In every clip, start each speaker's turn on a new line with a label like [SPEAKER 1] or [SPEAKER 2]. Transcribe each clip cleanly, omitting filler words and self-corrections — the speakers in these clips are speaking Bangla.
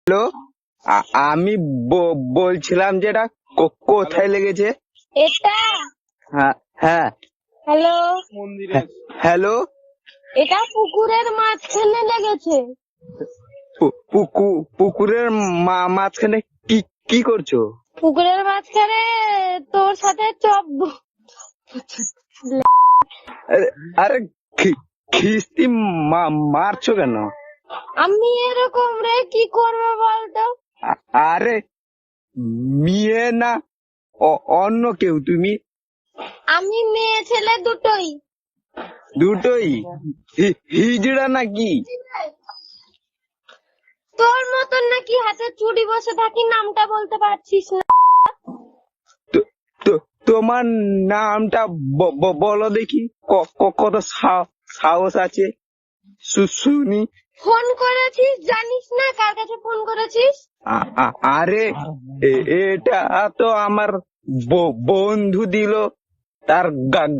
[SPEAKER 1] হ্যালো, আমি বলছিলাম যে এটা কোথায় লেগেছে?
[SPEAKER 2] এটা
[SPEAKER 1] হ্যাঁ হ্যাঁ।
[SPEAKER 2] হ্যালো,
[SPEAKER 1] হ্যালো,
[SPEAKER 2] এটা পুকুরের মাঝখানে লেগেছে।
[SPEAKER 1] পুকুরের মাঝখানে কি কি করছো?
[SPEAKER 2] পুকুরের মাঝখানে তোর সাথে
[SPEAKER 1] আরে আরে, খিস্তি মারছো কেন?
[SPEAKER 2] আমি এরকম রে কি করবো বলতো?
[SPEAKER 1] আরে মেয়ে না অন্য কেউ তুমি?
[SPEAKER 2] আমি মেয়ে ছেলে দুটোই।
[SPEAKER 1] দুটোই হিজড়া নাকি?
[SPEAKER 2] তোর মতন নাকি হাতে চুড়ি বসে থাকি, নামটা বলতে পারছিস না?
[SPEAKER 1] তোমার নামটা বলো দেখি, কত সাহস আছে শুনি।
[SPEAKER 2] ফোন করেছিস, জানিস না কার কাছে ফোন করেছিস?
[SPEAKER 1] আরে এটা তো আমার বন্ধু দিল, তার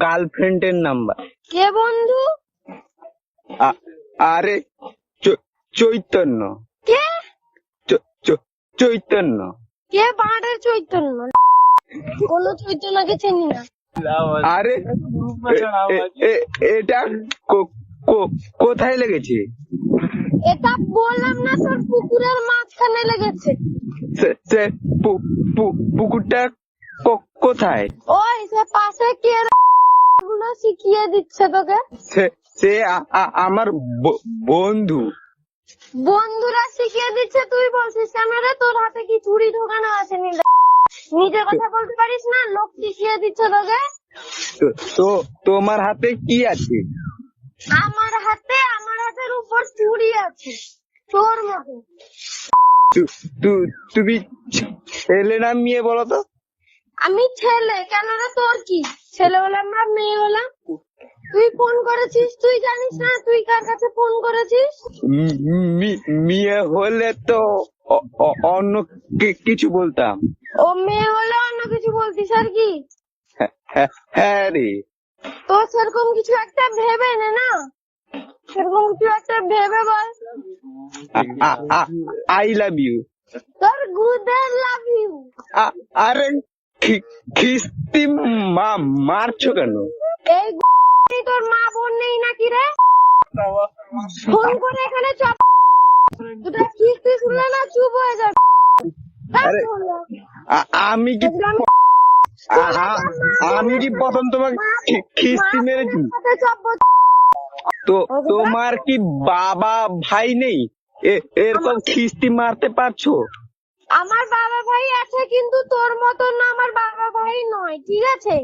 [SPEAKER 1] গার্লফ্রেন্ডের নাম্বার।
[SPEAKER 2] কে বন্ধু?
[SPEAKER 1] আরে চৈতন্য।
[SPEAKER 2] কে?
[SPEAKER 1] চৈতন্য।
[SPEAKER 2] কে বাঁড়ের চৈতন্য? কোনো চৈতন্যকে চিনি না।
[SPEAKER 1] আরে এটা কোথায় লেগেছে?
[SPEAKER 2] এটা বললাম না তোর পুকুরের মাঝখানে লেগেছে।
[SPEAKER 1] সে পুকুরটা কোথায়?
[SPEAKER 2] ওই সে পাশে কে গুলো শিখিয়ে দিচ্ছে তোকে?
[SPEAKER 1] সে আমার বন্ধু।
[SPEAKER 2] বন্ধুরা শিখিয়ে দিচ্ছে, তুই বলছিস কেন রে? তোর হাতে কি চুড়ি ঢোকানো আছে? নিজের কথা বলতে পারিস না? লোক শিখিয়ে দিচ্ছে তোকে।
[SPEAKER 1] তো তোমার হাতে কি আছে?
[SPEAKER 2] আমার হাতের উপর চুড়ি আছে তোর মতো।
[SPEAKER 1] তুমি ছেলে না মেয়ে বলো তো?
[SPEAKER 2] আমি ছেলে, কেন রে? তোর কি ছেলে হলাম না মেয়ে হলাম? তুই ফোন করেছিস, তুই জানিস না তুই কার কাছে ফোন করেছিস?
[SPEAKER 1] মেয়ে হলে তো অন্য কিছু বলতাম।
[SPEAKER 2] ও মেয়ে হলে অন্য কিছু বলতিস আর কি?
[SPEAKER 1] হ্যাঁ রে।
[SPEAKER 2] তো সেরকম কিছু একটা ভেবে নে না, সেরকম কিছু একটা ভেবে বল।
[SPEAKER 1] I love you.
[SPEAKER 2] তোর গুদের লাভ ইউ।
[SPEAKER 1] আরে খিস্তি মারছো কেন?
[SPEAKER 2] এই তোর মা বোন নেই নাকি রে? ফোন করে এখানে চাপ। দুটা কিস্তি শুনলে না চুপ হয়ে যাবে।
[SPEAKER 1] আরে আমি কি আমি কি প্রথম তোমাকে খিস্তি মেরেছি? তো তোমার কি বাবা ভাই নেই? এরকম খিস্তি মারতে পারছো?
[SPEAKER 2] আমার বাবা ভাই আছে, কিন্তু তোর মতন না, আমার বাবা ভাই নয়, ঠিক আছে?